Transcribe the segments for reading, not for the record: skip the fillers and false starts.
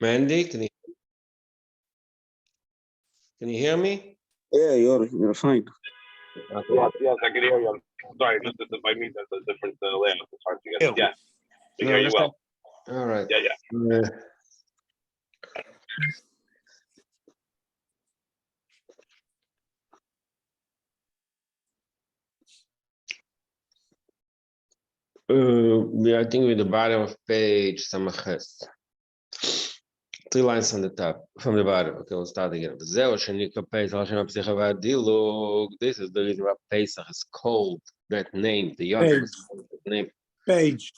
Mandy, can you hear me? Yeah, you're fine. Okay. Yes, I can hear you. I'm sorry, just that my meet has a different layout. It's hard to get. Yeah. Yeah, I can hear you well. All right. Yeah. I think with the bottom of page Samaches. 3 lines from the top, from the bottom. Okay, we'll start again. This is the reason why Pesach is called that name. The Yom is called that name. Page.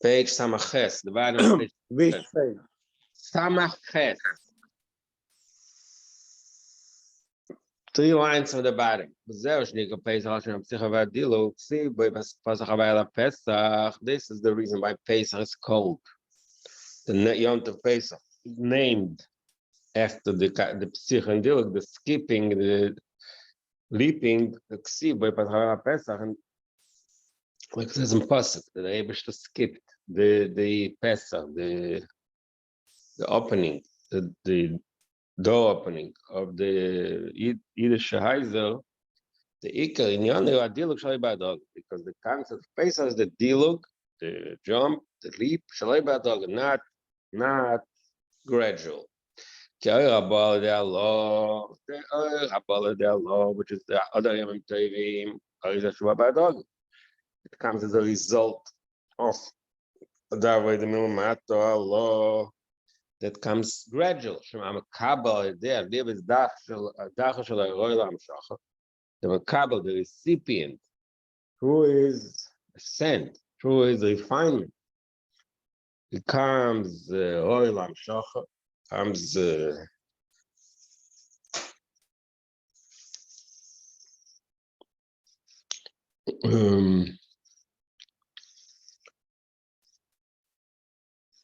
Page Samaches, the bottom of page. Which page? Samaches. 3 lines from the bottom. This is the reason why Pesach is called the Yom of Pesach. It's named after the Psich and Diluk, the skipping, the leaping, the Ksiv by Pesach, and like it says in Pasuk, that the Eibishter skipped the Pesach, the opening, the door opening of the Yiddish Heiser, the Iker in Yonah, Diluk Shalei Ba'adog, because the concept of Pesach is the Diluk, the jump, the leap, Shalei Ba'adog, not gradual. Which is the other Yom Tovim, it comes as a result of the law that comes gradual. The Makabal, the recipient, through his ascent, through his refinement, it comes Oilam Shachar, comes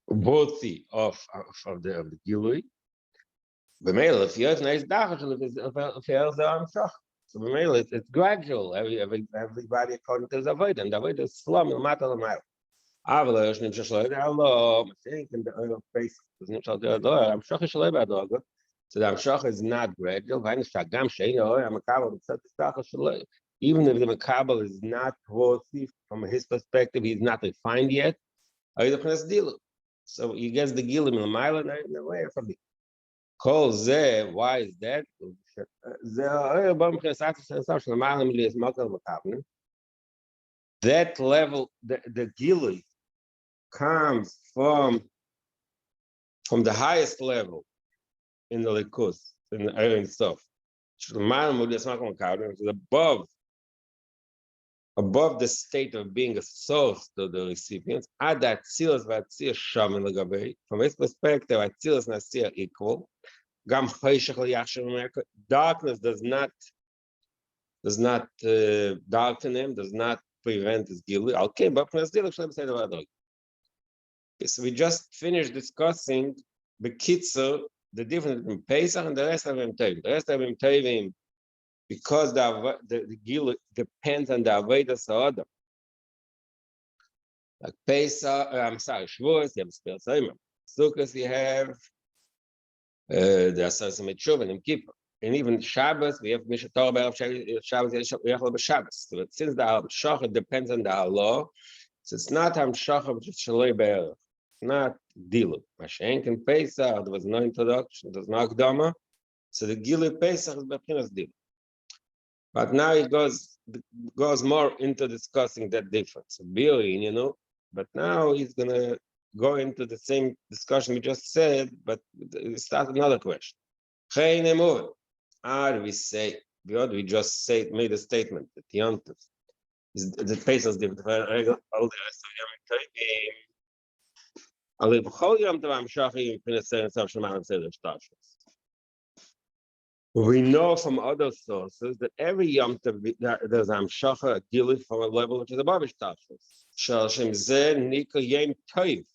worthy of the Gilui. B'meil, if you have nice dachas, if you have the Shachar, so b'meil, it's gradual. Everybody according to his avoid, and the avoid is slum and matter the mile. Aber ich nehme schon leider Allah, I think in the oil face is nicht so der da. I'm sure ich lebe da. So the Amshach is not gradual. When it's Shagam Sheino, I'm a Kabbalah, even if the Makabal is not worthy from his perspective, he's not refined yet. So he gets the Gilim in the mile and the way from the Call Ze, why is that? That level, the Gilim comes from the highest level in the Likus, in the Ein Sof. Which is above the state of being a source to the recipients. From his perspective, Atzilus and Asir are equal. Darkness does not darken him, does not prevent his guilt. Okay, but so we just finished discussing the Kitzer, the difference between Pesach and the rest of Yom Tovim. The rest of Yom Tovim, because the Gil depends on the Avodah Sa'odam. Like Pesach, Shavuos, you have Spir Tzayim. Sukkot, you have the Asar Semitzhuv and Yom Kippur. And even Shabbos, we have Mishnah Torah B'Erev Shabbos, we have Shabbos. So since the Shachar depends on the Allah, so it's not Ham Shachar, which is Shalei B'Erev. Not Dilu. Mashenk and Pesach, there was no introduction, there was no Akdama. So the Gilu Pesach is Bechinas Dilu. But now it goes more into discussing that difference. But now he's going to go into the same discussion we just said, but start another question. We say, we just made a statement that Yontif is the Pesach is different. All the rest of Yom Tovim. We know from other sources that every Yom Tov there's Amshacha, a Gilif from a level which is above Ishtashus. Shalshem Zeh Nika Yom Tov.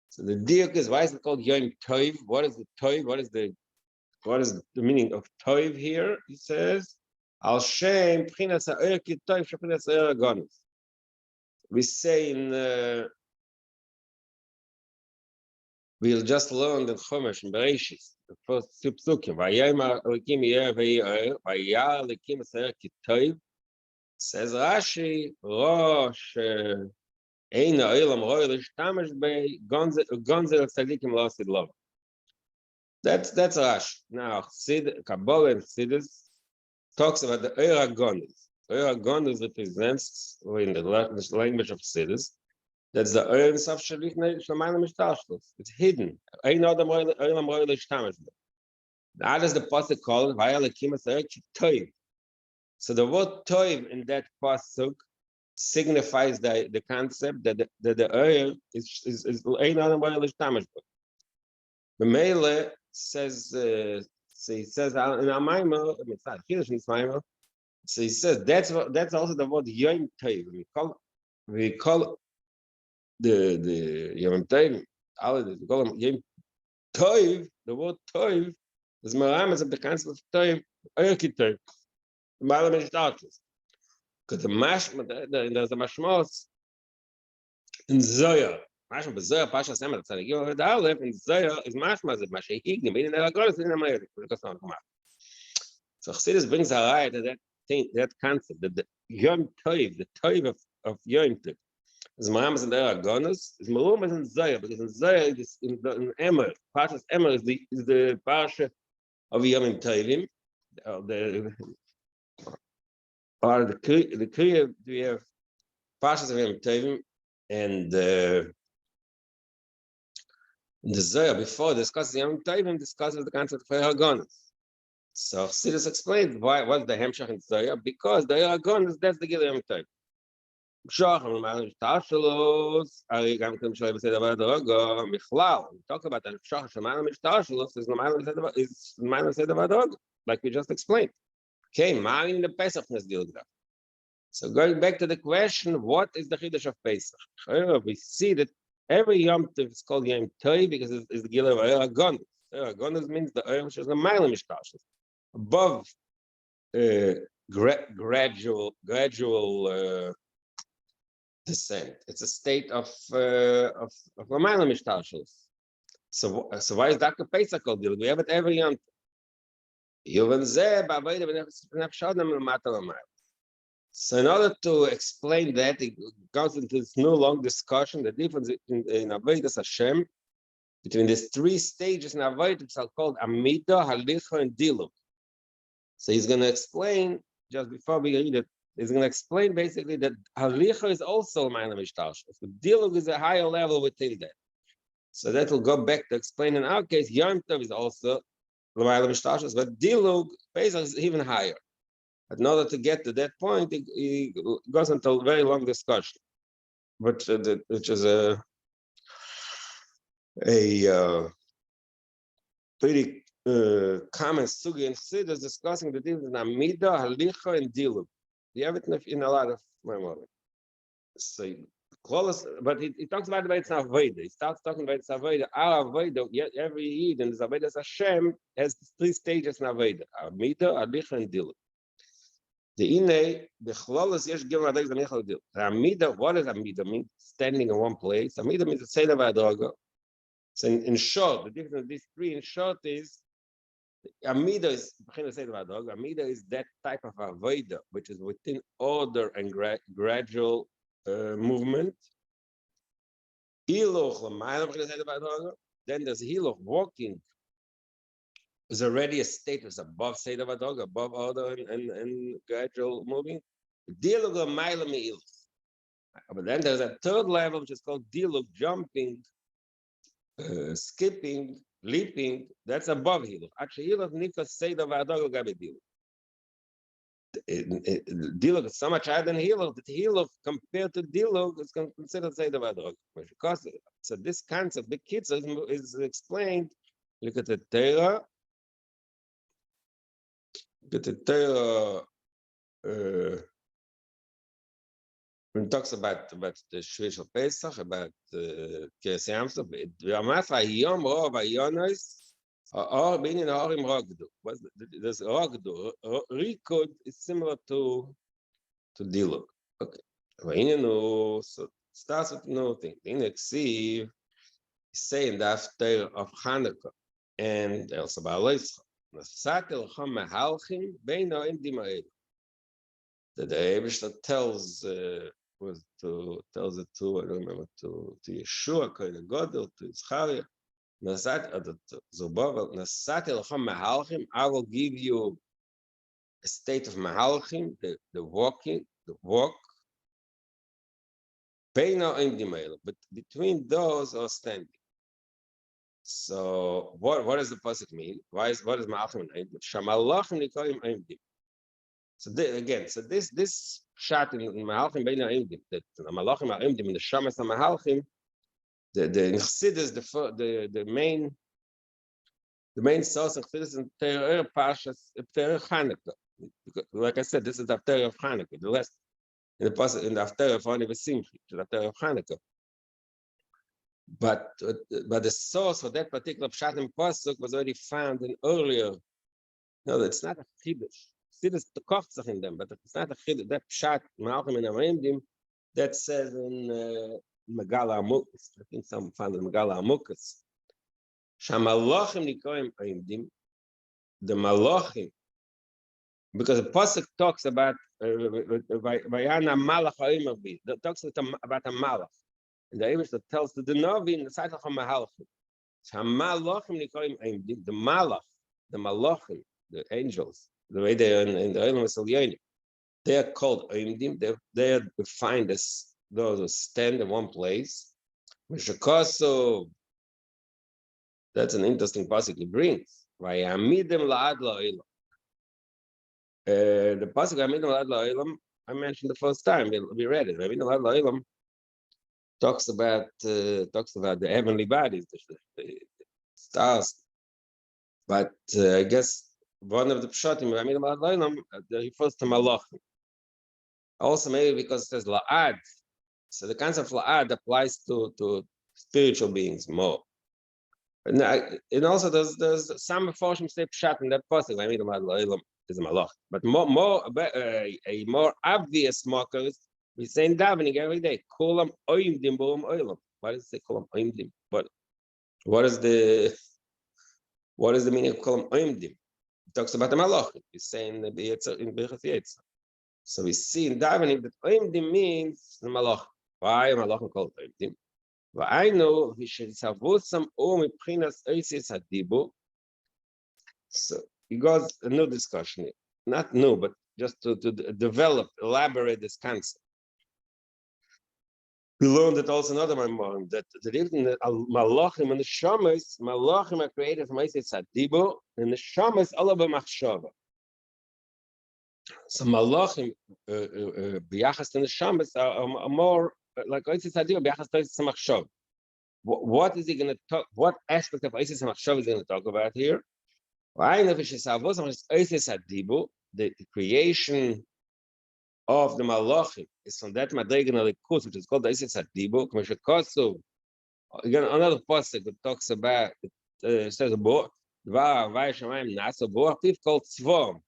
So the diuk is, why is it called Yom Tov? What is the Tov? What is the meaning of Tov here? He says, Al Shem Pchinas Ha'er Ki Tov Shepchinas Ha'er Agonis. We say in We'll just learn the Chumash and Bereshis, the first two psukim. Vayayim Elokim Yeir V'Yeir, Vayar Elokim Eser Kitoiv. Says Rashi, Rosh Ein Olam Roy L'Shtamash Bei Gonzel Tzadikim L'Osid Lov. That's Rashi. Now, Kabbalah and Chassidus talks about the Eir HaGonus. Eir HaGonus represents, or in the language of Chassidus, that's the Eir Sof Shalich Shamayim Mishtashlos. It's hidden. Ein Odam Olam Roy L'Shtamash Bei. Now, does the pasuk called Vayar Elokim Eser Kitoiv? So the word toiv in that pasuk signifies the concept that the oil is ein adam oil l'shtamash bo. The Mele says so he says in our Maimer, so he says that's also the word yom toiv. We call the yom toiv, we call them yom toiv. The word toiv is maramas of the concept of toiv, oil kitoiv. Because the mashma, there's a mashmos in Zoya. Mashma b'Zoya pasha semer tzaddik over the aleph in Zoya is mashma zed mashay ignim meaning that God is in America. So Chassidus brings a right to that thing, that concept that the Yom Tov, the Tov of Yom Tov, is Mahamas and the Agonos, is Marum in Zoya because in Zoya in Emer, Parshas Emer is the parsha of Yom Tovim, or the Kriya, we have Parshas of Yom Tovim, and the Zohar before discussing Yom Tovim discusses the concept of Hagonos. So Chassidus explained what's the Hemshach in Zohar, because the Hagonos, that's the Gil Yom Tovim. We talk about the Shach Shemayim Mishtashalos is Shemayim Sedavadog, like we just explained. Okay, Marin the Pesach Nesdilgda. So going back to the question, what is the Chiddush of Pesach? We see that every Yom Tov is called Yom Tov because it's the Gil of Eir HaGonus. Eir HaGonus means the Eir which is the Mile Mishtashos, above gradual descent. It's a state of a Mile Mishtashos. So why is that Pesach called Gil? We have it every Yom Tov. So in order to explain that, it goes into this new long discussion, the difference in Avodas Hashem between these three stages in Avodah, which are called Amida, Halicha, and Diluk. So he's going to explain, just before we read it, he's going to explain basically that Halicha is also Ma'ana Mishtash. So Diluk is a higher level within that. So that will go back to explain in our case, Yom Tov is also but Dilug Pesach is even higher. But in order to get to that point, it goes into a very long discussion, which is a pretty common sugi and siddur discussing the difference in Amida, Halicha, and Dilug. You have it in a lot of memory. So close, but he talks about it's Avodah. He starts talking about it's Avodah. Our Avodah, every Yid in the Avodah Hashem has three stages in Avodah: Amida, Halicha, and Diluk. The Inei, the Chlolos, Yesh Gimel Adek Zamichal Diluk. Amida, what does Amida mean? Standing in one place. Amida means the Seder V'Adoga. So in short, the difference of these three in short is Amida is Amida is that type of avodah which is within order and gradual movement. Then there's Hiloch walking is already a status above Seder Vadog, above order and gradual moving. But then there's a third level which is called Diluk, jumping, skipping, leaping. That's above Hiloch. Actually, Hiloch Nikas Seder Vadog Gabi Diluk. Diluk is so much higher than Hiloch that Hiloch compared to Diluk is considered Seder Vadog. So this concept, the kids is explained. Look at the Torah. Look at the Torah. When it talks about the Shiur of Pesach, about Kiryas Yamsuf, Yom Rov Ayonos, or being in Horim Rogdu. There's Rogdu. Rikud is similar to Diluk. Okay. So it starts with no thing. In Eksiv, saying the after of Hanukkah and also Ba'aleischa. Nasakel Chom Mehalchim Beino Im Dimael. That the Eibishter tells tells it to, I don't remember, to Yeshua, Kohen Gadol, to Zechariah. Nasakel Chom Mehalchim, I will give you a state of Mehalchim, the walk, Beino Im Dimael, but between those are standing. So what does the pasuk mean? What is Malachim named? Shamalachim nikoim aimdim. So this shot in Malachim beina aimdim, that Malachim aimdim in the Shamas Malachim, the Chassidus, the main source of Chassidus in Torah Parshas Torah Chanukah. Like I said, this is the Torah of Chanukah. The rest in the pasuk in the Torah of Ani V'Simchi, the Torah of Chanukah. But the source for that particular pshat in pasuk was already found in earlier. No, it's not a chiddush. Chiddush the kochzach in them, but it's not a chiddush. That pshat Malachim and Aimdim that says in Megala Amukas. I think some found in Megala Amukas. Shamalachim nikoim Aimdim. The Malachim, because the pasuk talks about Vayana Malach Aimavi. That talks about a Malach. And the Eibishter tells the Navi in the side of Mahalchim. The Malach, the Malachim, the angels, the way they are in the Olam Esalyoni, they are called Oimdim. They are defined as those who stand in one place. Mishakaso, that's an interesting pasuk he brings. Vayamidim la'ad la'olam. The pasuk Vayamidim la'ad la'olam, I mentioned the first time. We read it. Vayamidim la'ad la'olam talks about the heavenly bodies, the stars. But I guess one of the pshatim refers to malachim. Also, maybe because it says la'ad, so the concept of la'ad applies to spiritual beings more. And also, there's some forshim say pshat in that pasuk. Is a malach, but a more obvious marker is we say in davening every day. Kulam oimdim bo'um oilam. Why does it say kulam oimdim? But what is the meaning of kulam oimdim? It talks about the malach. He's saying in Birchas Yetzer. So we see in davening that oimdim means the malach. Why malach called oimdim? But I know we should have some miprinas oisis hadibu. So he goes a new discussion, not new, but just to develop, elaborate this concept. We learned that also another Maimon, that even the Malachim and the Shamas, Malachim are created from Isis Hadibu, and the Shamas Allah b'machshava. So Malachim, b'yachas and the Shamas are more like Isis Hadibu, b'yachas to Isis Machshava. What is he going to talk? What aspect of Isis Machshava is he going to talk about here? The creation of the Malachim is from that Madregen Alikus, which is called the Isis Hadibu. Again, another pasuk that talks about, says called Tzvom.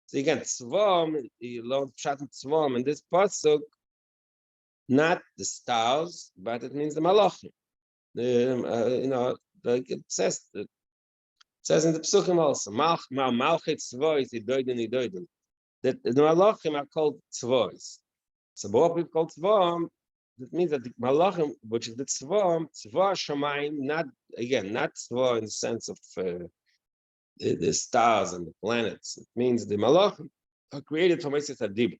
So again, Tzvom, you learn Pshat Tzvom in this pasuk, not the stars, but it means the Malachim. Like it says in the Psukim also, Malchit Tzvois, Idoiden. That the Malachim are called Tzvois. So what we call Tzvom, that means that the Malachim, which is the Tzvom Shamayim, not Tzvo in the sense of the stars and the planets. It means the Malachim are created from Isis Hadibu.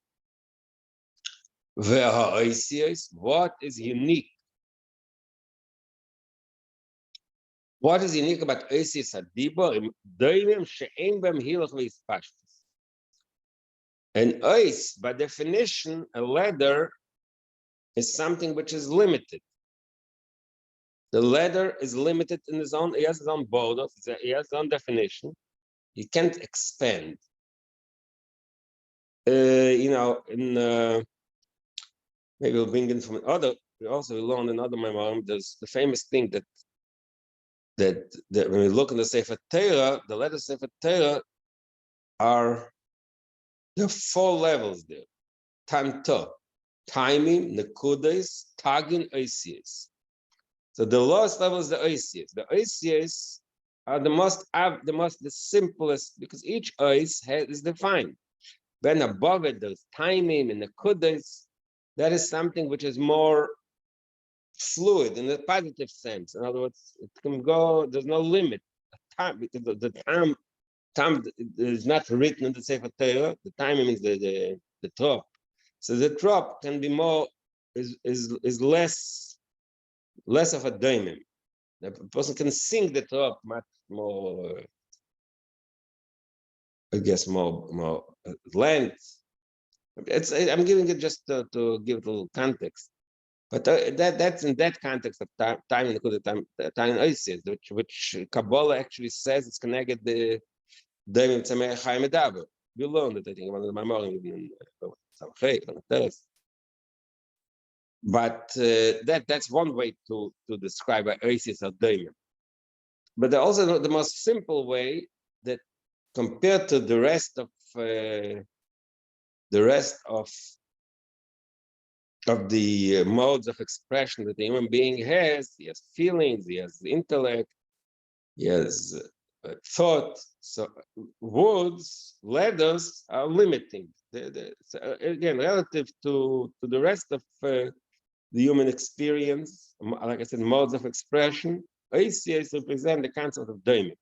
What is unique? What is unique about Isis Hadibu? And ice, by definition, a leather is something which is limited. The leather is limited in his own, he has his own borders, he has his own definition. He can't expand. Maybe we'll bring in from other, we also learned in other memorandum, there's the famous thing that when we look in the Sefer Torah, the letters Sefer Torah there are 4 levels there. Tanto, timing, nekudes, tagin, oisies. So the lowest level is the oisius. The oisius are the simplest, because each ois is defined. When above it, there's timing and the kudus. That is something which is more fluid in the positive sense. In other words, it can go, there's no limit. Time, because the time is not written in the Sefer Torah. The timing means the trop. So the trop can be more, is less of a daimon. The person can sing the trop much more, I guess, more length. I'm giving it just to give it a little context. But that's in that context of time in the time Isis, which Kabbalah actually says it's connected the Daimim Tzemei Chaim Medaber. We learned it, I think, one of the memories in Samchay, on the Teres. But that's one way to describe Isis or Daimim. But also the most simple way that compared to the rest of the modes of expression that the human being has, he has feelings, he has intellect, he has thought. So words, letters are limiting. So again, relative to the rest of the human experience, like I said, modes of expression, ACS represent the concept of daimon.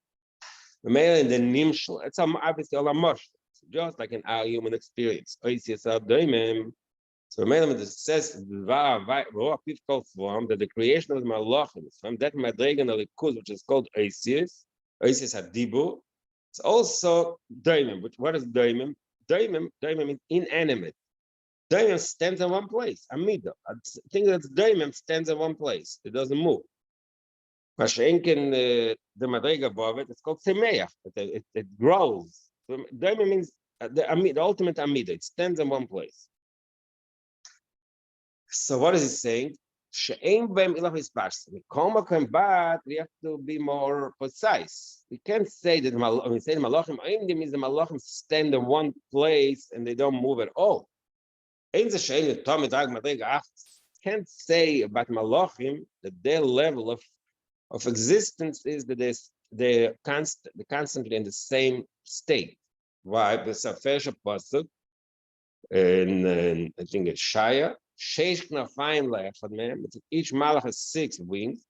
The male and the nimshal, it's obviously all a mush, just like in our human experience. ACS are daimon. So it says that the creation of the malachim is from that madregen alikus, which is called Isis Hadibu. It's also daimon. What is daimon? Daimon means inanimate. Daimon stands in one place. Amida. I think that daimon stands in one place. It doesn't move. Mashenkin the madrega above it, it's called semeach. It grows. So daimon means the ultimate amida. It stands in one place. So what is he saying? We have to be more precise. We can't say that when we say the malachim, means the malachim stand in one place and they don't move at all. Can't say about malachim that their level of existence is that they're constantly in the same state. Why? There's a first pasuk, and I think it's shiur. Sheish knafayim le'echad mehem. Each malach has 6 wings.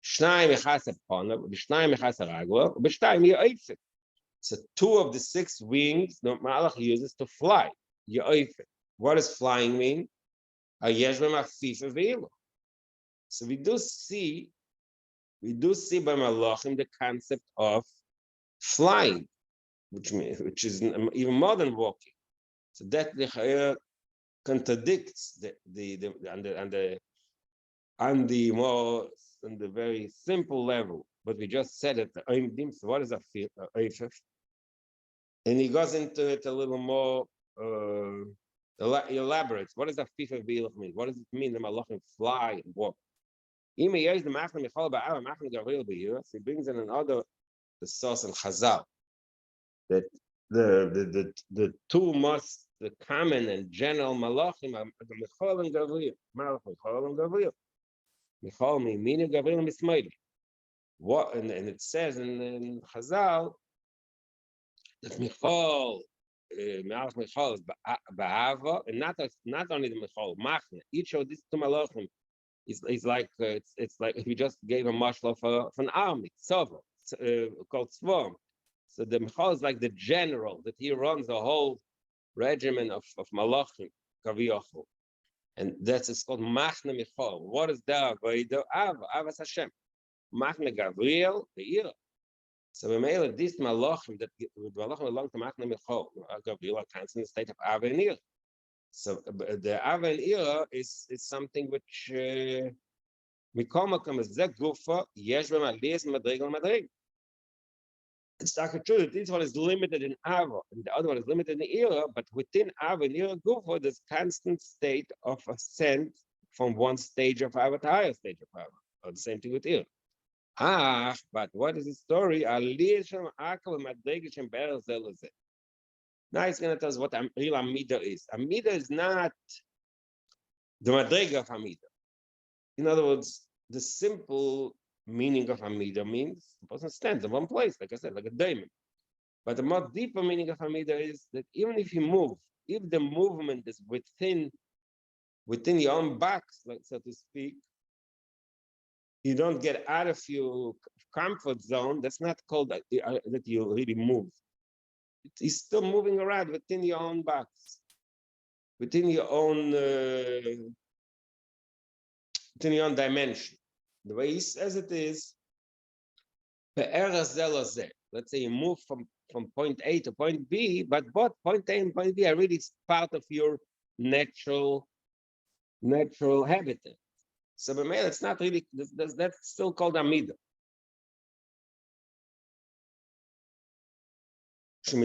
Shnayim echas eponav, b'shnayim echas eraglo, b'shnayim ye'oifet. So 2 of the 6 wings the malach uses to fly. Ye'oifet. What does flying mean? Hayesh b'hem afifa ve'ilo. So we do see by malachim the concept of flying, which is even more than walking. So that the contradicts the very simple level, but we just said it. So what is a eifef? And he goes into it a little more elaborate. What does a fifa v'ilach mean? What does it mean that malachim fly and walk? So he brings in another the source in Chazal that the two most the common and general malachim are Michal and Gabriel. Malach Michal and Gabriel. Michal meaning Gabriel mismaili. What and it says in Chazal that Michal, Malach Michal is ba'ava, and not only the Michal, Machne. Each of these two malachim is like it's like if you just gave a mashal of an army, called Tzvom. So the Michal is like the general that he runs the whole regimen of malachim kaviyachol, and it's called Machne Michal. What is that? Avas Hashem. Machne Gabriel Be'ira. So we made this malachim that belong to Machne Michal. Gabriel are constant state of Ava and Ira. So the Ava and Ira is something which Mikomakam is that gufa yesh b'maliyas madrega madrega. It's not true that this one is limited in Ava and the other one is limited in Ira, but within Ava and Ira gufa, there's constant state of ascent from one stage of Ava to higher stage of Ava. Or the same thing with Ira. But what is the story? Now he's going to tell us what real Amida is. Amida is not the Madrega of Amida. In other words, the simple meaning of Amida means the person stands in one place, like I said, like a diamond. But the more deeper meaning of Amida is that even if you move, if the movement is within your own box, like so to speak, you don't get out of your comfort zone. That's not called that you really move. It's still moving around within your own box, within your own dimension. The way he says it is, let's say you move from point A to point B, but both point A and point B are really part of your natural habitat. So it's not really, that's still called Amida. So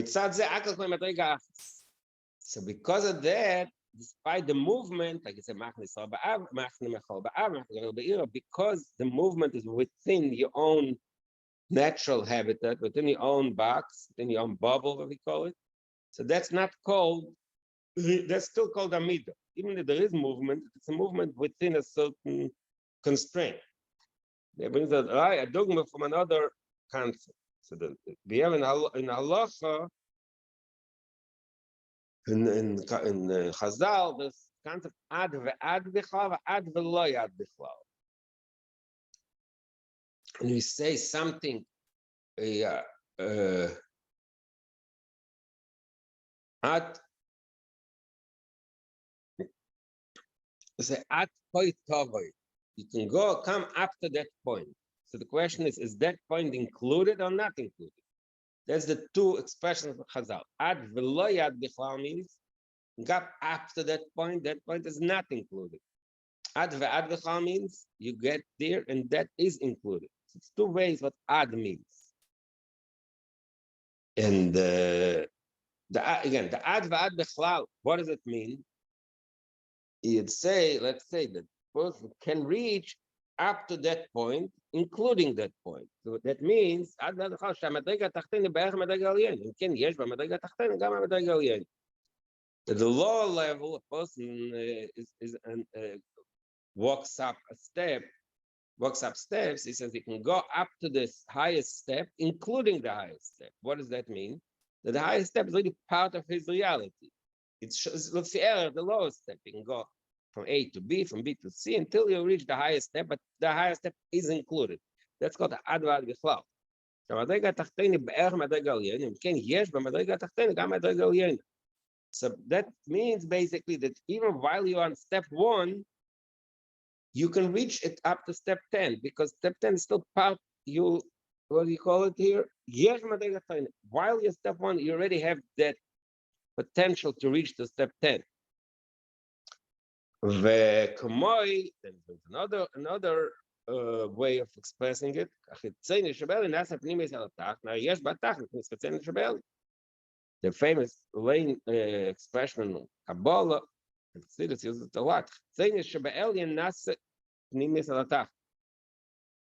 because of that, despite the movement, like I said, because the movement is within your own natural habitat, within your own box, within your own bubble, what we call it. So that's not called, that's still called Amida. Even if there is movement, it's a movement within a certain constraint. That brings a dogma from another concept. So we have in halacha, in Chazal, this concept ad bichlal, ad v'lo yad bichlal. When we say something, ad, we say ad point tovoi. You can come up to that point. So the question is that point included or not included? That's the two expressions of Chazal. Ad v'lo yad bichlal means got up to that point is not included. Ad ve'ad b'chal means you get there and that is included. So it's two ways what ad means. And again, the ad ve'ad b'chlal, what does it mean? You'd say, let's say that person can reach up to that point, including that point. So that means ad ve'ad b'chal שהמדרגה התחתונה בערך המדרגה העליונה. אם כן, יש במדרגה התחתונה גם המדרגה העליונה. At the lower level, a person walks up steps. He says he can go up to this highest step, including the highest step. What does that mean? That the highest step is really part of his reality. It's the lowest step. You can go from A to B, from B to C, until you reach the highest step, but the highest step is included. That's called the ad ve'ad bichlal. So that means basically that even while you're on step 1, you can reach it up to step 10, because step 10 is still part, what do you call it here? While you're step 1, you already have that potential to reach to step 10. Then there's another way of expressing it. The famous expression in Kabbalah, and Chassidus uses it a lot.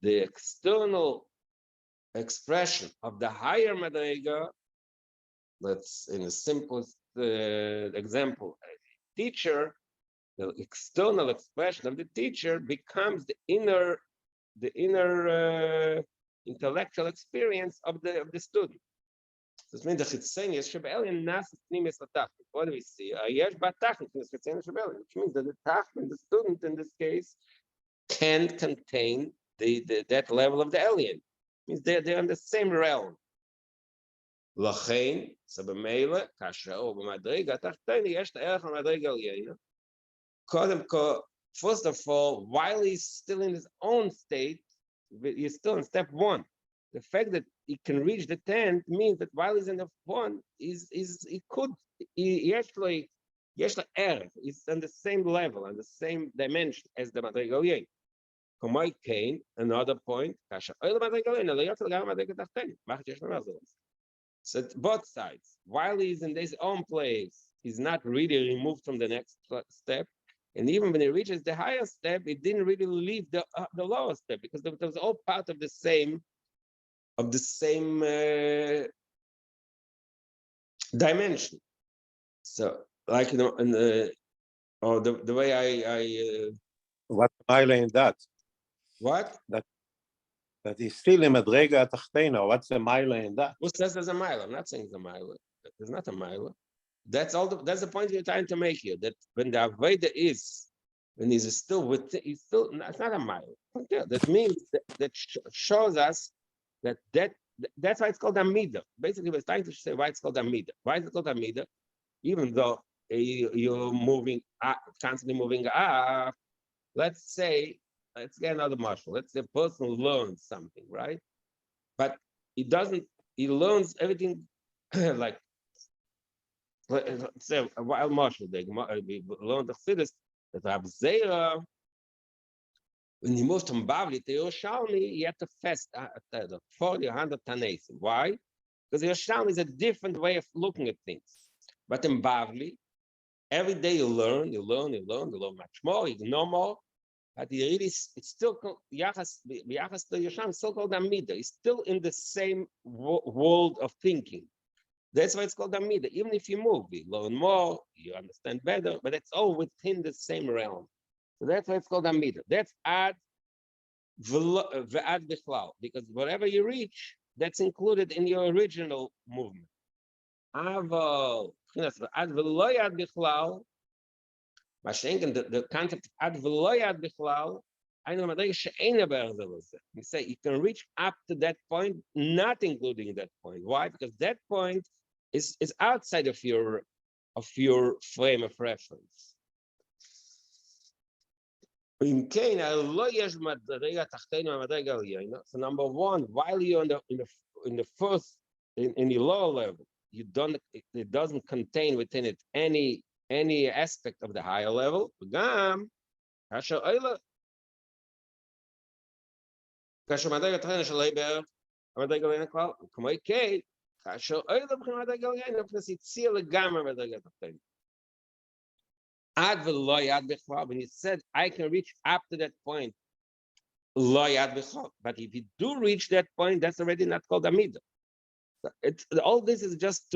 The external expression of the higher madrega, that's in the simplest example, a teacher, the external expression of the teacher becomes the inner intellectual experience of the student. This means the chitzenius shebelin nas pnimis latach. What do we see? Yesh batach pnimis chitzenius shebelin, which means that the tachman, the student in this case, can contain that level of the alien. It means they're in the same realm. Lachein sabemela kasha o b'madrega tachteni yesh ta'erach b'madrega aliyena. First of all, while he's still in his own state, he's still in step 1. The fact that he can reach the 10th means that while he's in the 1, he's on the same level, on the same dimension as the Madrega Aliyena. Kamai Kain, another point. So both sides, while he's in his own place, he's not really removed from the next step. And even when he reaches the higher step, it didn't really leave the lower step, because it was all part of the same dimension. So, like or the way I What mile in that? What? That is still in Madrega Tachtena. What's the mile in that? Who says there's a mile? I'm not saying it's a mile. There's not a mile. That's all. That's the point you're trying to make here. That when the Aveda is, when he's still with, he's still. It's not a mile. That means that shows us that's why it's called Amida. Basically, we're trying to say why it's called Amida. Why is it called Amida? Even though you're moving up, constantly moving up. Let's say, let's get another marshal. Let's say a person learns something, right? But he doesn't. He learns everything like. Let's say a wild marshal. We learned the Chassidus that Rab Zera, when he moved from Bavli to Yerushalmi, he had to fast 40, 100 Tanesim. Why? Because Yerushalmi is a different way of looking at things. But in Bavli, every day you learn much more, you know more. But he really, it's still Yachas to Yerushalmi, it's still called Amida. It's still in the same world of thinking. That's why it's called Amida. Even if you move, you learn more, you understand better, but it's all within the same realm. So that's why it's called Amida. That's Ad Ve'ad Bichlal, because whatever you reach, that's included in your original movement. Aval, Ad Ve'loyad Bichlal, the concept of Ad Ve'loyad Bichlal, you say you can reach up to that point, not including that point. Why? Because that point is outside of your frame of reference. So number one, while you're in the first in the lower level, it doesn't contain within it any aspect of the higher level. When you said I can reach up to that point, but if you do reach that point, that's already not called Amida. All this is just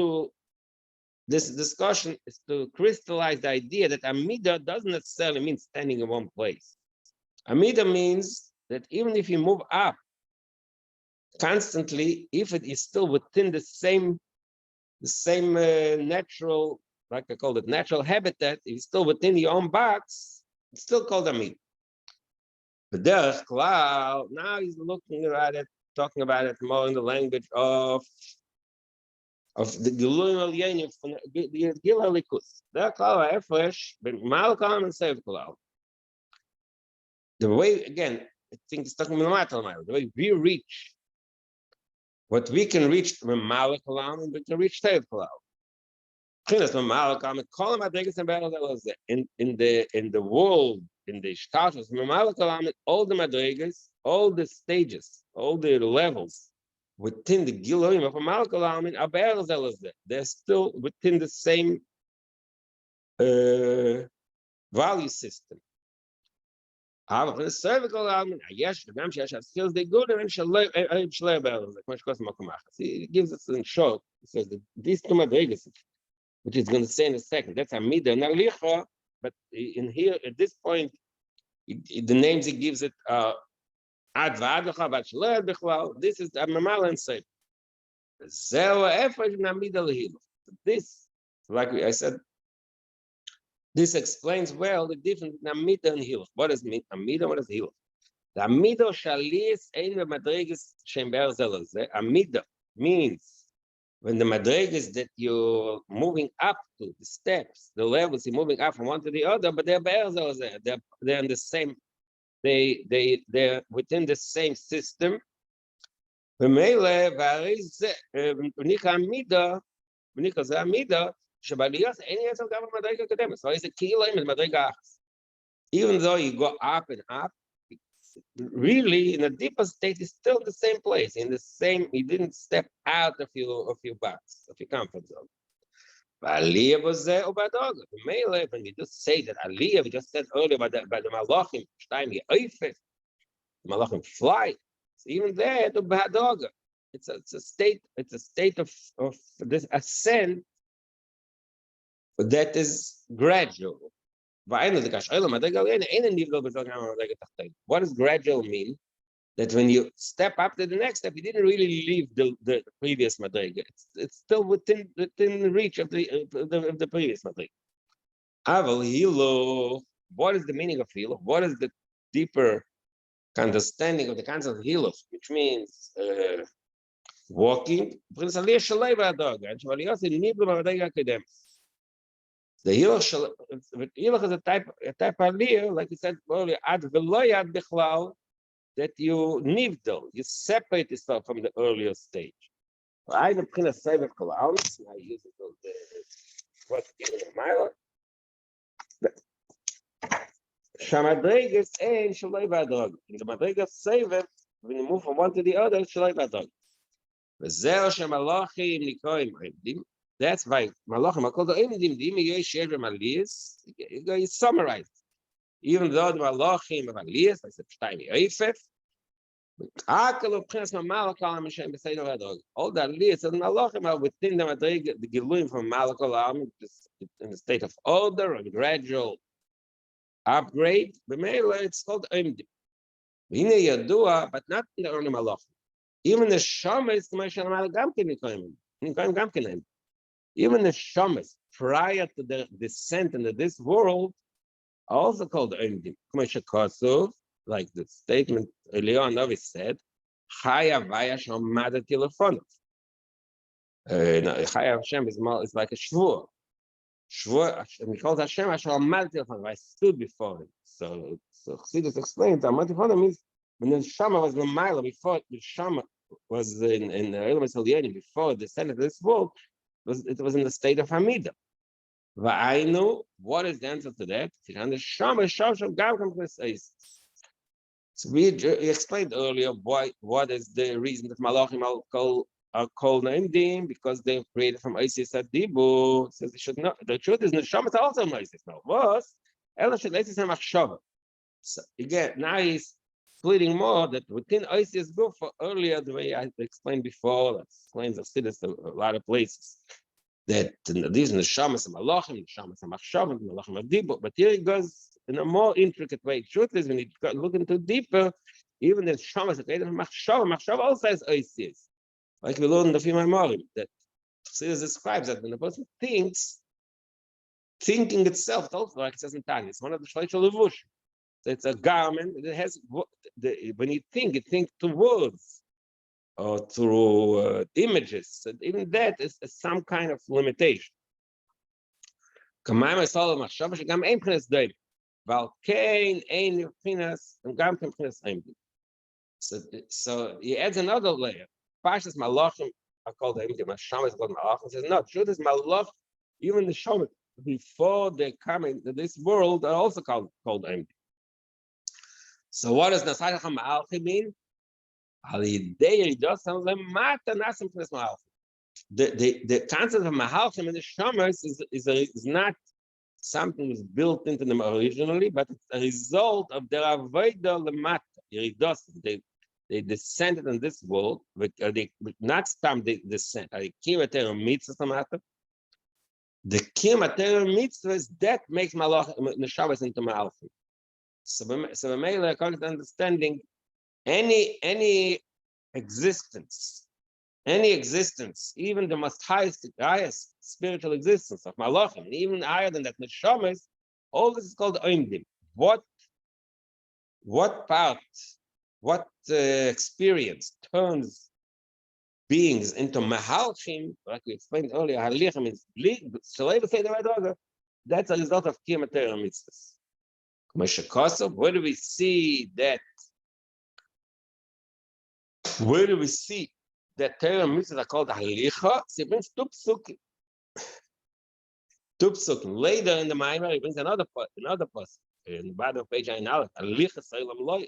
this discussion is to crystallize the idea that Amida doesn't necessarily mean standing in one place. Amida means that even if you move up constantly, if it is still within the same natural, like I called it, natural habitat, if it's still within your own box, it's still called Amida. But Derech Klal, now he's looking at it, talking about it more in the language of the Gilui Al-Yenim, the Gil HaLikus. Derech Klal HaEfresh, Ben Malkam and Sev Klal. The way, again, I think it's talking about the way we reach what we can reach from Malak Kalam, and we can reach Tev Kalam. In the world, in the status, all the madrigas, all the stages, all the levels within the Giloim of Malak Kalam they're still within the same value system. Aber the cervical element, yes, the gam shesh skills they good and shalay like much cause makamach. He gives us in short. He says that these two madrigas, which he's going to say in a second, that's Amida and Alicha, but in here at this point, the names he gives it Ad V'Adcha, Bad Shalay Bichlal. This is Amamal and Seif. Zeo Efresh Amida Lehil. This, like I said. This explains well the difference between Amida and Hilch. What does Amida? What is Hilch? The Amida shalis ein madreges shem ber zelazeh. Amida means when the madreges that you're moving up to, the steps, the levels, you're moving up from one to the other, but they're ber zelazeh. They're in the same. They're within the same system. V'meile v'ariz v'nika Amida Shabbaliyos, any of them Madrega Akademis. So it's a kilo in Madrega. Even though you go up and up, really in a deeper state, it's still the same place. In the same, you didn't step out of your box, of your comfort zone. But Aliyah was there about dog. When we just say that Aliyah, we just said earlier by the Malachim, the Malachim fly. So even there, the Bahadog, it's a state of this ascent. But that is gradual. What does gradual mean? That when you step up to the next step, you didn't really leave the previous madriga. It's still within reach of the previous madriga. Aval hilo. What is the meaning of hilo? What is the deeper understanding of the concept of hilo, which means walking? The hilo is a type of aliyah, like we said earlier, ad veloyad bichlal, that you nivdel, you separate yourself from the earlier stage. I use it what in Milo. Shamadregas and Shalai Badog. In the Madregas save it, when you move from one to the other, Shalai Badog. That's why Malachim are called the Emdim, the Imi Yesher Maliyas, you summarize. Even though the Malachim of Aliyas, like Steini Eifef, all the Aliyas and Malachim are within the Madrega, the Giluim from Malachim, in the state of order and gradual upgrade. It's called Emdim. But not in the early Malachim. Even the Shamas, even the Shamas, prior to the descent into this world, are also called Emdim. Like the statement Eliyahu Novi said, Chaya Vaya Shomada Telefonov. Chaya Hashem is like a shvur. Shvur, he calls Hashem Shomada Telefonov. I stood before him. So Chassidus explains that Amad Telefonov means when the Shama was the Mila, before the Shama was in the Elam Yisrael, before it descended to this world, it was in the state of Hamida. Va'ainu, what is the answer to that? And the Shama Shom Gam Kam. So we explained earlier what is the reason that Malachim are called Naimdim, because they're created from Isis Adibu. Says they should not. The truth is Neshamas are also Isis now. Was Ela should Isis Machshava. So again, now he's splitting more that within Isis group for earlier, the way I explained before, that explains a lot of places. That these Neshamas and Malachim, Neshamas and Machshava, Malachim Adibu. But here it goes in a more intricate way. Truth is, when you look into deeper, even the Shamas created from Machshava also has Isis. Like we learned in the Fimai Morim, that Chassidus describes that when a person thinks, thinking itself, also like it says in Tanya, it's one of the Shleishal Levush. So it's a garment that has, when you think to words or through images. And even that is some kind of limitation. So he adds another layer. Pashas Malachim are called Emdim. Shamas called Malachim. Says no. Truth is Malach. Even the Shamas before they come into this world are also called Emdim. So what does Nasachach Malachim mean? The concept of Malachim and the Shamas is not something was built into them originally, but it's a result of their avodah lemata. They descended in this world. They not stam they descend. The kimatera mitzvahs that makes malach neshavas into malachim. So Mele, according to understanding, any existence, even the most highest spiritual existence of malachim, and even higher than that, neshamas, all this is called oimdim. What experience turns beings into mahalchim, like we explained earlier, halichim means that's a result of kiyamatera mitzvahs. Where do we see that? Where do we see that Torah mitzvahs are called halicha? So it brings two psukim. Later in the Maimer, he brings another person in the bottom of page 9. Halicha Salem Loy.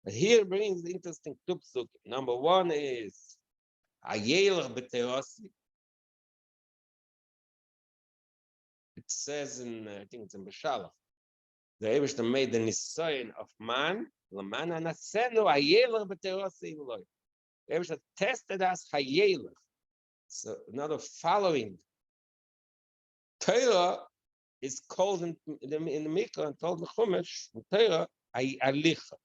Here brings the interesting two psukim. Number one is Hayelach b'Terosi. It says in, I think it's in Beshalach, the Eibishter made the nisayon of man, l'man anasenu Hayelach b'Terosi Loy. The Eibishter tested us Hayelach. So another following Torah is called in the Mikra and told the Chumash, Torah, Alicha.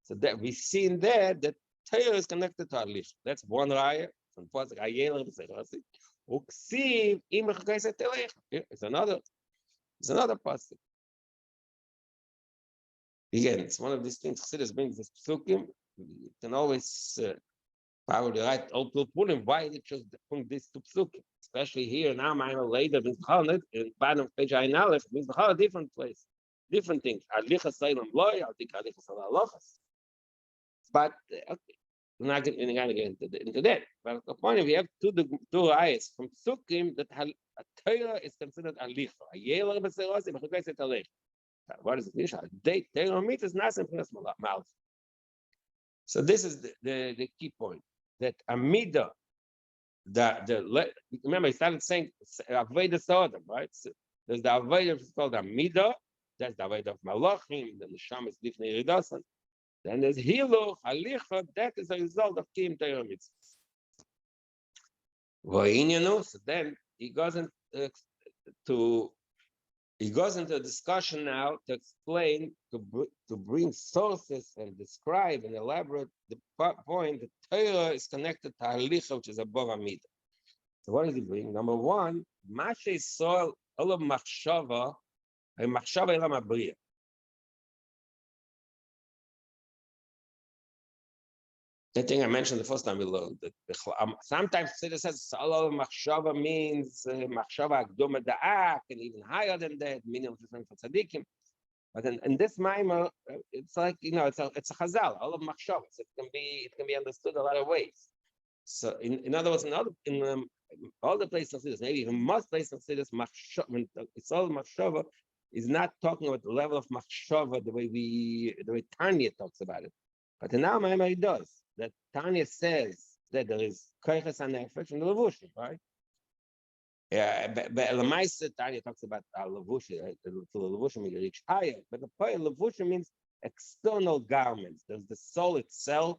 So that we see in there that Torah is connected to Alicha. That's one raya. It's another passage. Again, it's one of these things. Chassidus brings this psukim. You can always probably write all to Purim. Why did you put this to psukim? Especially here now, later in bottom page I Aleph means the whole different place, different things. Alicha Salem Loy, I think Alicha Salalochas. But okay, we're not going to get into that. But the point is, we have two ayahs from psukim that a Torah is considered alicha. A yeler b'serosim, a chukais et alech. What is it? Torah mitzvah is not in front of mouth. So this is the key point, that Amida, remember I started saying Avodah Sodom, right? So there's the Avodah called Amida, that's the Avodah of Malachim, then the Sham is Difnei Ridasan. Then there's Hiluch, Halicha, that is a result of Kiyum Torah mitzvahs. So then he goes into a discussion now to explain, to bring sources and describe and elaborate the point that Torah is connected to Halicha, which is above Amida. So what does he bring? Number one, Mashe Sol Olav Machshava, Machshava Elam Abriya. The thing I mentioned the first time we learned that sometimes it says Olav Machshava means Machshava Akdoma Da'ak, and even higher than that, meaning for tzaddikim. But in this mimer, it's like it's a chazal, Olav Machshava. So it can be understood a lot of ways. So in other words, in all the places of Siddur, maybe even most places of Siddur, when it's all Machshava is not talking about the level of Machshava the way Tanya talks about it. But in our mimer it does. That Tanya says that there is koiches hanefesh and the levushim, right? Yeah, but Lamaisa Tanya talks about levushim, right? The levushim you reach higher. But the point levushim means external garments. There's the soul itself,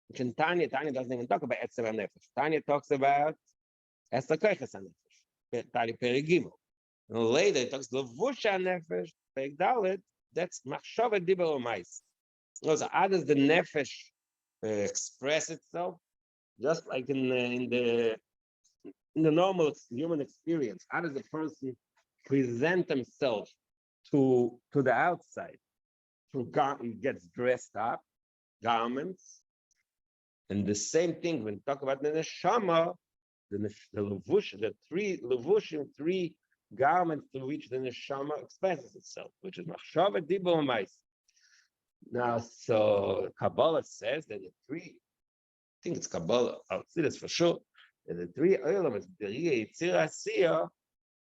which in Tanya doesn't even talk about etzer hanefesh. Tanya talks about etzer koiches hanefesh. Tanya perigimel. And later it talks levush hanefesh perigdalet. That's machshava dibur umais. So how does the nefesh express itself, just like in the normal human experience? How does the person present himself to the outside? He gets dressed up, garments, and the same thing when we talk about the neshama, the levush, the three levushim, three garments through which the neshama expresses itself, which is machshava dibur umais. Now, so Kabbalah says that the three, I think it's Kabbalah, I'll see this for sure, that the three elements, Beriya, Yitzira, Asiya,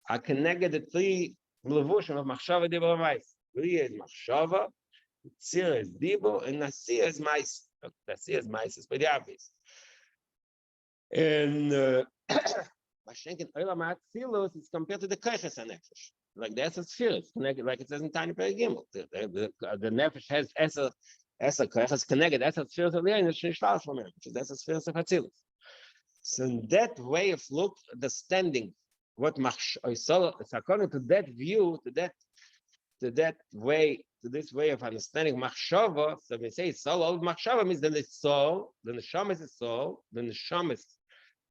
are connected to the three levushim of Machshava, Dibur, Mais. Beriya is Machshava, Yitzira is Dibur, and Asiya is Mais. Asiya is Mais, it's pretty obvious. And Mashenkin Olam HaTzilus is compared to the Koiches HaNefesh. Like the Esser Sphere, it's connected, like it says in Tanya Perigimel. The Nefesh has Esser Koiches connected, Esser Spheres of the Ein, which is Esser Spheres of Hatzilus. So in that way of understanding what it's according to that view, to this way of understanding Machshava, so we say soul, all Machshava means that the soul, the Neshama is the soul, the Neshama is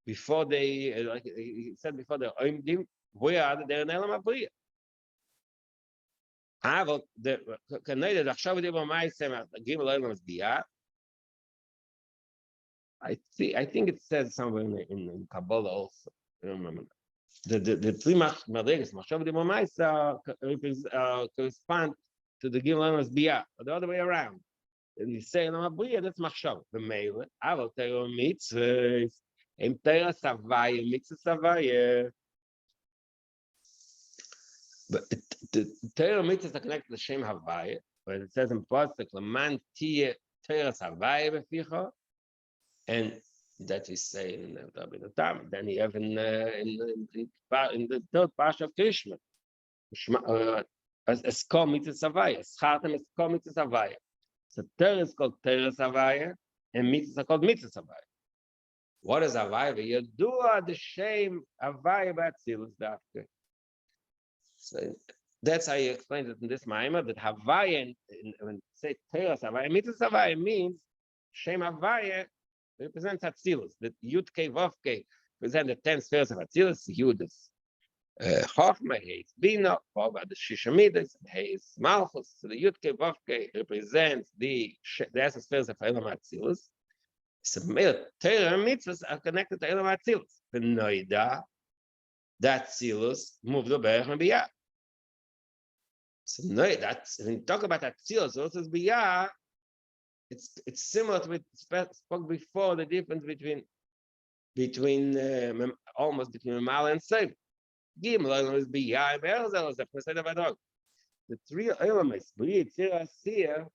before they, like he said before, the Oimdim, where are they? In Elam Abriya. But I think it says somewhere in Kabbalah also. I don't remember. The three madrigas, Machshava Dibur Ma'isa, correspond to the Gimel Elam Biyah, the other way around. And you say Elam Abriya, that's Machshava. The Meile, Aval Torah mitzvahs, Em Torah Savaya, Mitzvah Savaya. But the Torah mitzvahs are connected to the Shem Havaya, where it says in Pasuk, Laman Tia Torah Savaya Beficha, and that we say in the time. Then you have in the third parsha of Krishma, as called Mitzvah Savaya, Schartem is called Mitzvah Savaya. So Torah is called Torah Savaya, and mitzvahs are called Mitzvah Savaya. What is Havaya? Yadua the Shem Havaya B'Atzilus Dafke. So That's how you explained it in this Maimer, that Havaya, when say Teras Havaya, Mitzvah Havaya means Shem Havaya represents Atzilus, that Yud Kei Vav Kei represent the 10 spheres of Atzilus, Yud is Chochma, He is Bina, Vav the Shishamidas, He is Malchus, so the Yud Kei Vav Kei represents the essence spheres of Elam Atzilus. So Torah and mitzvahs are connected to Elam Atzilus. The Noida, that Atzilus moved the Berach and Biyah. So no, that's when you talk about Atzilus versus Biyah, it's similar to what we spoke before, the difference between almost between Mal and Sev. Gimel is Biyah and Be'erzel is the first of Adog. The three elements, B'ri, Tzira, Asiyah,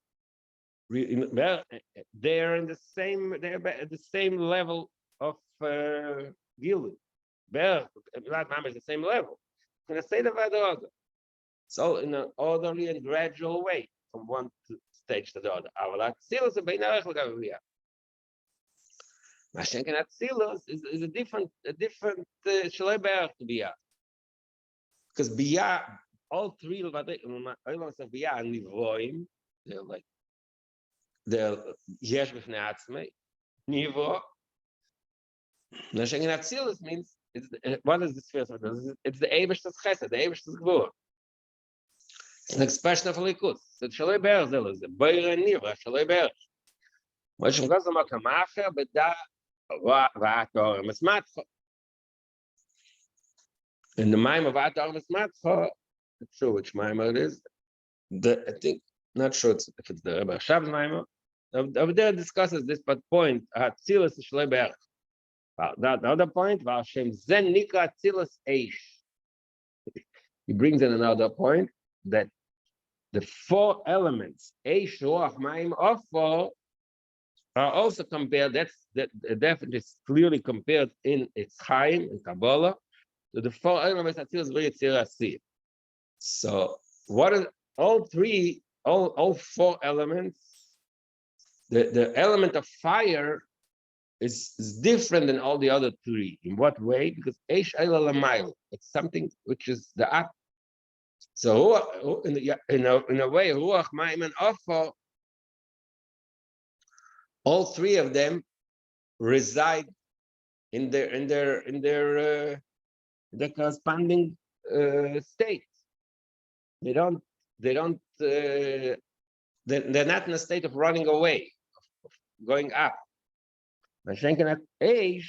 they're in the same, they're at the same level of Gilu. Be'er, is the same level. In the state of Adog. So in an orderly and gradual way, from one stage to the other. Atzilus and Beinarech l'Gaviyah. Mashenken Atzilus is a different Shalei Berach to Biyah. Because Biyah, all three elements of Biyah are Nivoim. They're Yesh B'fnei Atzmei, Nivo. Mashenken Atzilus means, what is this first one? It's the Eibeshtas Chesed, the Eibeshtas Gvur. It's an expression of Likus. So Shalei Berach is the Beir and Nivra, Shalei Berach. What you got about Kamacher, but that Vator Mesmatcha. In the Maim of Vator Mesmatcha, not sure which Maim it is. I think not sure if it's the Rebbe Shabbat Maim. Over there discusses this, but point Atzilus is Shalei Berach. The other point, Hashem Zen Nikra Atzilus Eish. He brings in another point that the four elements, Eish, Ruach, Mayim, Ofor, are also compared. That definitely is clearly compared in its Chaim in Kabbalah to the four elements that Atzilus B'ri Tzira Asiyah. So, what are all four elements? The element of fire is different than all the other three. In what way? Because Eish Eila Lamayl, it's something which is the up. So in a way, Ruach, Mayim, and Ofor, all three of them reside in their corresponding states. They're not in a state of running away, of going up. Mashenken Eish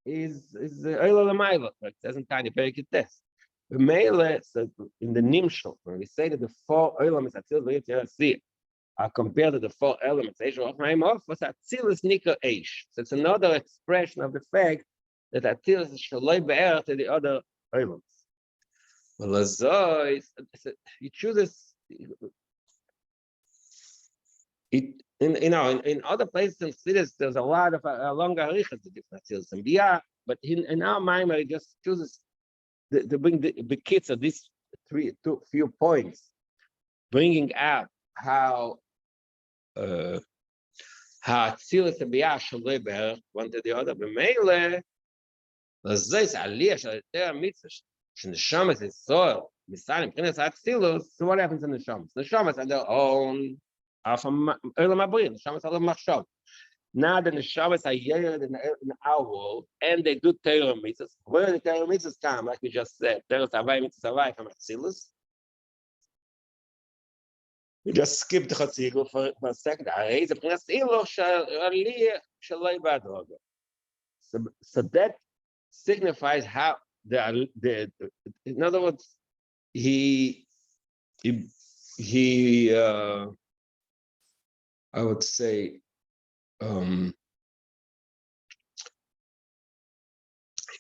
is Eila Lamayla, it doesn't kind of very good test. The Mele, so in the Nimshal, when we say that the four elements Atzilus B'ri Tzira Asiyah are compared to the four elements, Eish, Ruach, Mayim, Ofor, Atzilus Nikra Eish. So it's another expression of the fact that Atzilus is Shalei Be'er to the other elements. Well, Azoi, you choose this. In other places in cities, there's a lot of longer harichas, the different Atzilus and Biyah, but in our mind, it just chooses to bring the kids of these few points, bringing out how Atzilus and Biyah Shalei Be'er one to the other. B'meile, l'zeis aliyah shel Torah mitzvah sheneshamas is soil misanim b'chinas Atzilus. So what happens in the neshamas? The neshamas are their own, are from Elam Abriya. Neshamas are machshav. Now the neshamas are here in our world, and they do Torah mitzvahs. Where the Torah mitzvahs come, like we just said, Torah Savai mitzvah Savai from Atzilus. We just skipped the Chatzigul for a second. So that signifies how in other words, he I would say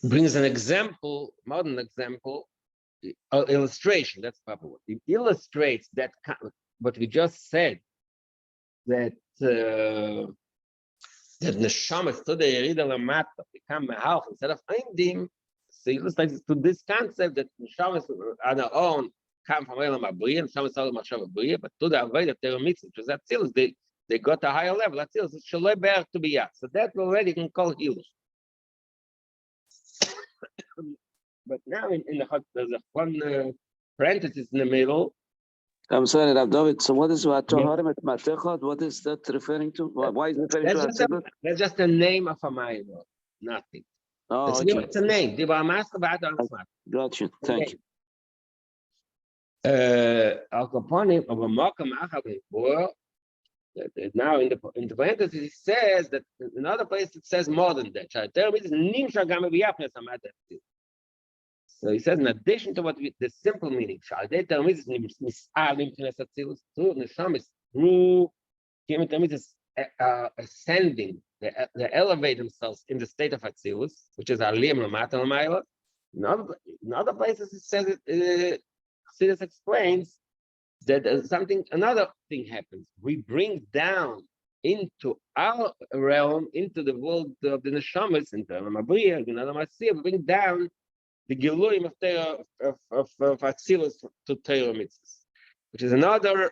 brings an example, modern example, illustration. That's the proper word. It illustrates that what we just said, that that neshamas to the yerida lamata become mehalch instead of eindim. So it illustrates to this concept that neshamas on their own come from Elam Abriya, neshamas are machshav Abriya, but to the avodah Torah mitzvah, which is Atzilus, they got a higher level. Atzilus is Shalei Be'er to Biyah. So that already can call hilul. But now in the there's one parenthesis in the middle. I'm sorry, R'Dovid. So what is Yeah. what is that referring to? Why is it referring to Hatzilus? That's just the name of a Milo, nothing. Oh, It's, okay. it's a name. Got you. Thank you. Al Capone, of a Malcolm now in the parentheses, it says that in other places it says more than that. So he says, in addition to the simple meaning, ascending, they elevate themselves in the state of Atzilus, which is Aliyam Lamata Lamayla. In other places it says Chassidus explains that another thing happens. We bring down into our realm, into the world of the Neshamas, into Mabriya, we bring down the Giluim of Atzilus to Torah mitzvahs, which is another.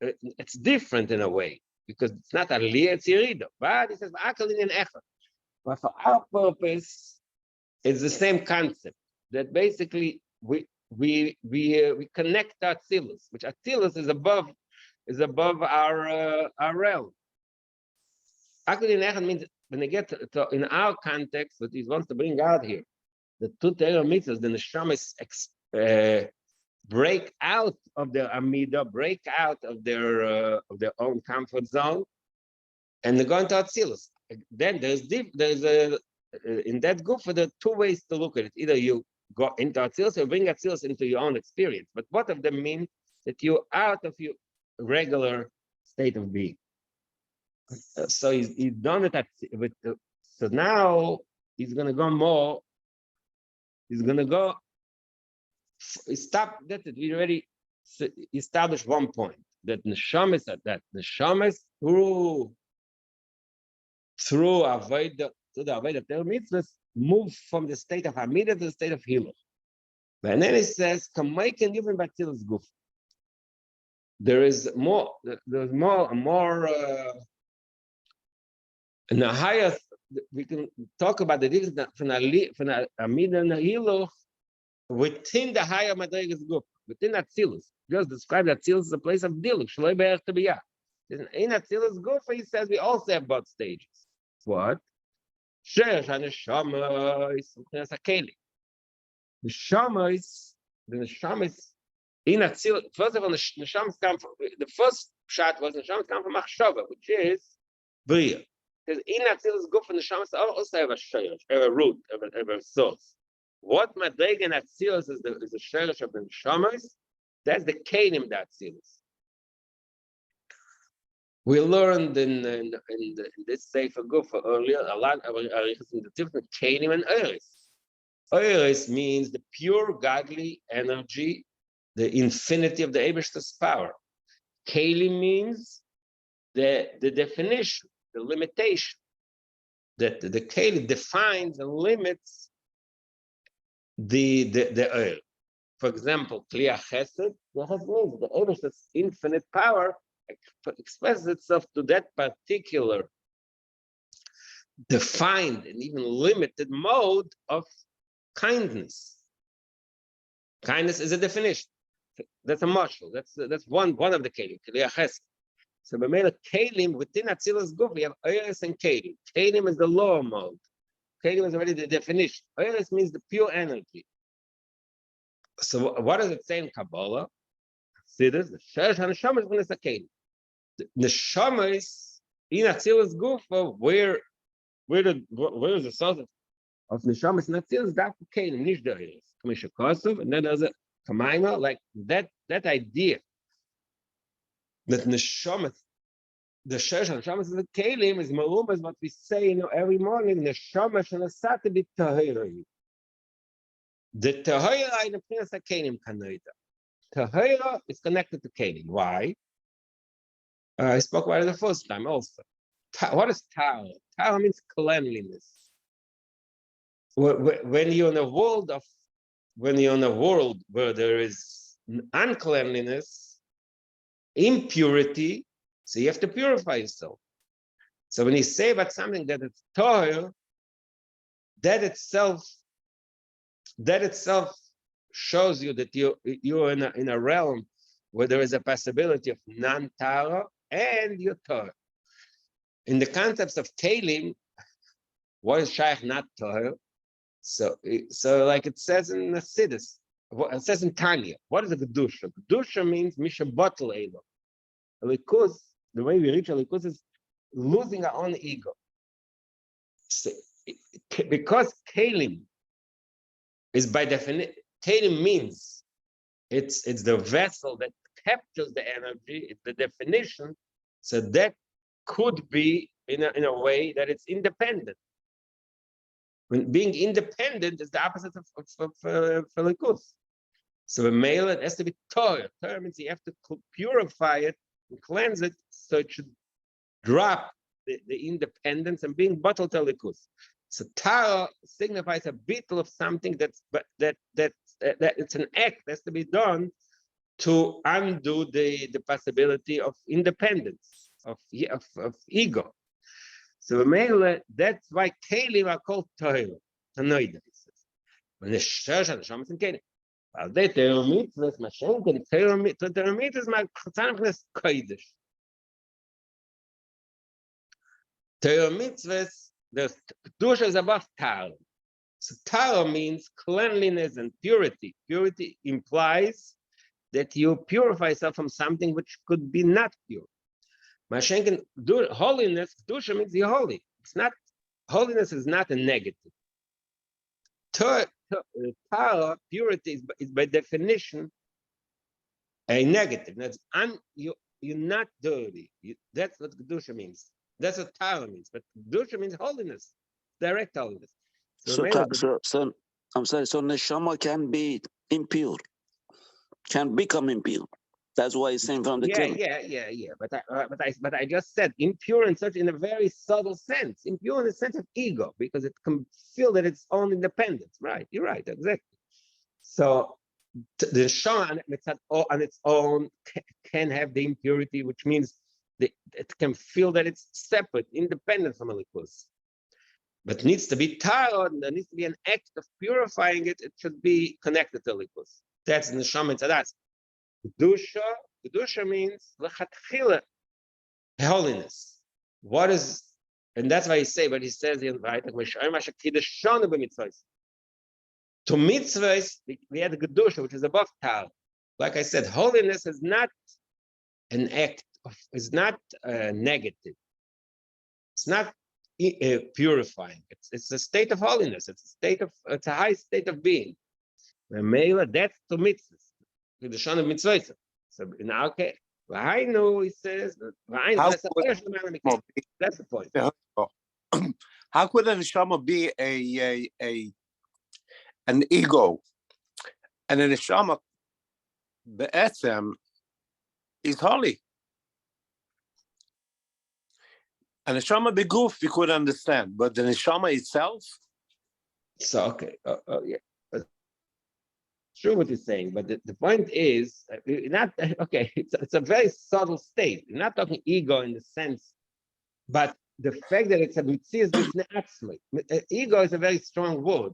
It's different in a way because it's not Aliyah, it's Yerida. But it says Akalin and Echad. But for our purpose, it's the same concept that basically we connect Atzilus, which Atzilus is above our realm. Akalin and Echad means when they get to in our context, what he wants to bring out here. The two Torah mitzvahs, the neshamas break out of their amida, break out of their own comfort zone, and they're going to Atzilus. Then there's in that gufa there are two ways to look at it. Either you go into Atzilus or bring Atzilus into your own experience. But both of them mean that you're out of your regular state of being. So he's done it so now he's going to go more. He's going to go stop that. We already established one point that neshamas through avodah to the avodah Torah mitzvahs move from the state of Hamida to the state of Hiluch. And then it says, "Kamayken even batzilus guf." There's more in the highest. We can talk about the difference from Amida and Hiluch within the higher Madrigas group, within Atzilus. Just describe that Atzilus is a place of Diluk, Shloi Be'er Tebiyah. In Atzilus group, he says we also have both stages. What? Sheresh HaNeshama is Mechnas HaKeli. The Neshamas in Atzilus. First of all, the Neshamas come from the first shot was Neshamas come from Machshava, which is Bria. Because in Atzilus guf and Neshamas also have a shayrish, have a root, have a source. What Madrega and Atzilus is the shayrish of the Neshamas, that's the Kenim that Atzilus. We learned in this Sefer Gufa earlier a lot of the different Kenim and Eris. Eris means the pure godly energy, the infinity of the Eibishter's power. Kelim means the definition, the limitation, that the Kelim defines and limits the oil. For example, Kliya Chesed, means the Eibishter's infinite power expresses itself to that particular defined and even limited mode of kindness. Kindness is a definition. That's a marshal. That's one of the Kelim, Kliya Chesed. So we made a Kelim within Atzilus Guf. We have Eres and Kelim. Kelim is the lower mode. Kelim is already the definition. Eres means the pure energy. So what does it say in Kabbalah? See this? The Sheresh HaNeshama is Mechnas HaKeli. The Neshamas in Atzilus Guf, where is the source of Neshamas in Atzilus? That's the Kelim, Nish the Eres. Kamisha Kosov, and then there's a Kamaima, like that idea. That Neshamas, the Sheresh HaNeshama is the Kelim, is Malum, is what we say every morning. Neshamas Shanasata bit Tahira. The Tahira in the Mechnas HaKelim Kanoida. Tahira is connected to Kelim. Why? I spoke about it the first time also. What is Tahara? Tahara means cleanliness. When you're in a world where there is uncleanliness, impurity, so you have to purify yourself. So when you say about something that it's tahor, that itself shows you that you're in a realm where there is a possibility of non-Tara and your Torah. In the concepts of Kalim, what is Shaykh not Torah? So like it says in the Siddur, it says in Tanya, what is a Kedusha? Kedusha means Misha Bottle Ego. Likus, the way we reach a Likus is losing our own ego. So, because Kalim is by definition, Kalim means it's the vessel that captures the energy, it's the definition, so that could be in a way that it's independent. When being independent is the opposite of Likus. So the male, it has to be Torah. Torah means you have to purify it and cleanse it so it should drop the independence and being bottled to Likus. So Tara signifies a beetle of something that it's an act that has to be done to undo the possibility of independence, of ego. So the male, that's why Kalim are called Torah. When the Shursh and the Shamas and Kalim. Well, they Torah mitzvahs, Mashenken, Torah mitzvahs, my Chatzanachnes Kodesh. Torah mitzvahs, the Kedusha is above Tara. So Tara means cleanliness and purity. Purity implies that you purify yourself from something which could be not pure. Mashenken, holiness, Kedusha means you're holy. It's not, holiness is not a negative. Tara, purity is by definition a negative. That's you're not dirty. That's what Kedusha means. That's what Tara means. But Kedusha means holiness, direct holiness. So I'm sorry. So neshama can be impure, can become impure. That's why it's saying from the Kelim. Yeah. But I just said impure in a very subtle sense. Impure in the sense of ego, because it can feel that its own independence. Right? You're right. Exactly. So the Neshama on its own can have the impurity, which means it can feel that it's separate, independent from a likus. But needs to be Tara, there needs to be an act of purifying it. It should be connected to likus. That's the Neshama Tzadas. Kedusha means lechatchila, holiness. What is, and that's why he say, but he says in right, to mitzvahs, we had the Kedusha, which is above Tal. Like I said, holiness is not an act of, is not negative. It's not purifying. It's a state of holiness. It's a high state of being. That's to mitzvahs. The Shon of mitzvahs. So in our case, I know he says that's the point. How could a neshama be an ego, and a neshama be'etzem is holy? A neshama beguf we could understand, but the neshama itself. So okay, yeah. Sure what you're saying, but the point is not okay. It's a very subtle state. You're not talking ego in the sense, but the fact that it's a mitzias b'fnei atzmai. Ego is a very strong word,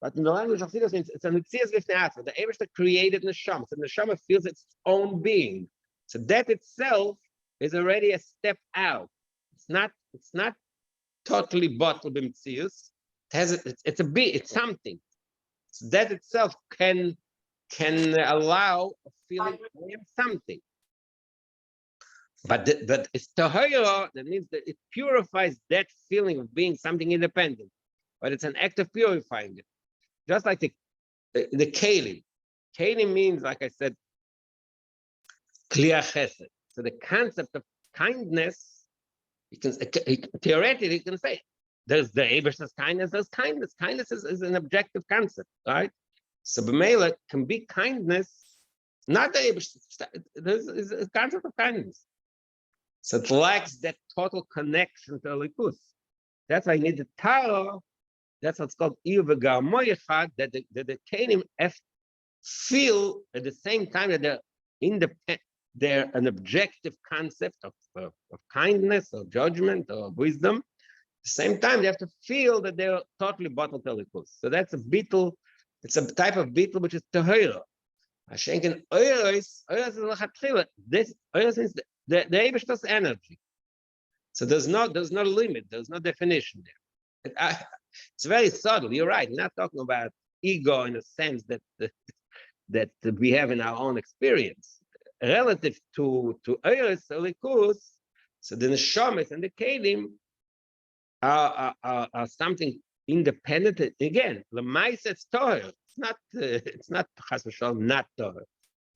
but in the language of Siddur, it's a mitzias b'fnei atzmai. The Eibishter created neshama, so neshama feels its own being. So that itself is already a step out. It's not totally bottled b'mitzias. It's a bit. It's something. So that itself can allow a feeling I am something. But it's tahara, that means that it purifies that feeling of being something independent. But it's an act of purifying it. Just like the kelim. Kelim means, like I said, kliya chesed. So the concept of kindness, theoretically you can say, there's the Eibishter's kindness, there's kindness. Kindness is an objective concept, right? So b'meila can be kindness, not the Eibishter's, there's a concept of kindness. So it lacks that total connection to Likus. That's why you need the Tara, that's what's called Iyur v'gar moyechad, that the Kelim feel at the same time that they're independent, they're an objective concept of kindness or judgment or wisdom. At the same time, they have to feel that they're totally bottled to Likus. So that's a beetle It's a type of beetle which is Tahira. Hashenken Oiros is Lachatchila. This Oiros is the Eibishter's energy. So there's no limit, there's no definition there. It's very subtle. You're right. We're not talking about ego in a sense that that we have in our own experience. Relative to Oiros Elikus, so the neshamas and the kelim are something independent. Again, the ma'aseh is Torah. It's not chas v'shalom not Torah,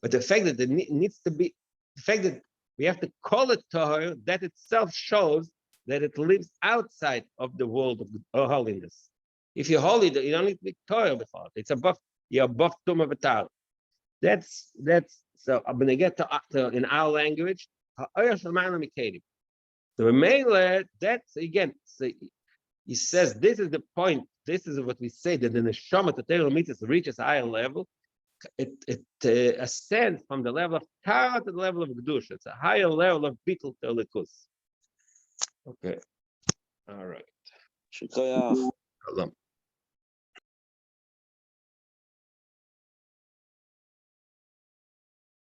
but the fact that it needs to be, the fact that we have to call it Torah, that itself shows that it lives outside of the world of holiness. If you're holy, you don't need to be Torah before. It's above. You're above Tumah v'Tar. That's so. I'm gonna get to in our language. The Mele, that's again. So he says this is the point. This is what we say that the neshama the Torah mitzvah reaches a higher level. It ascends from the level of Tara to the level of Kedusha. It's a higher level of Bittul Telikus. Okay. All right. Shikayach. Shalom.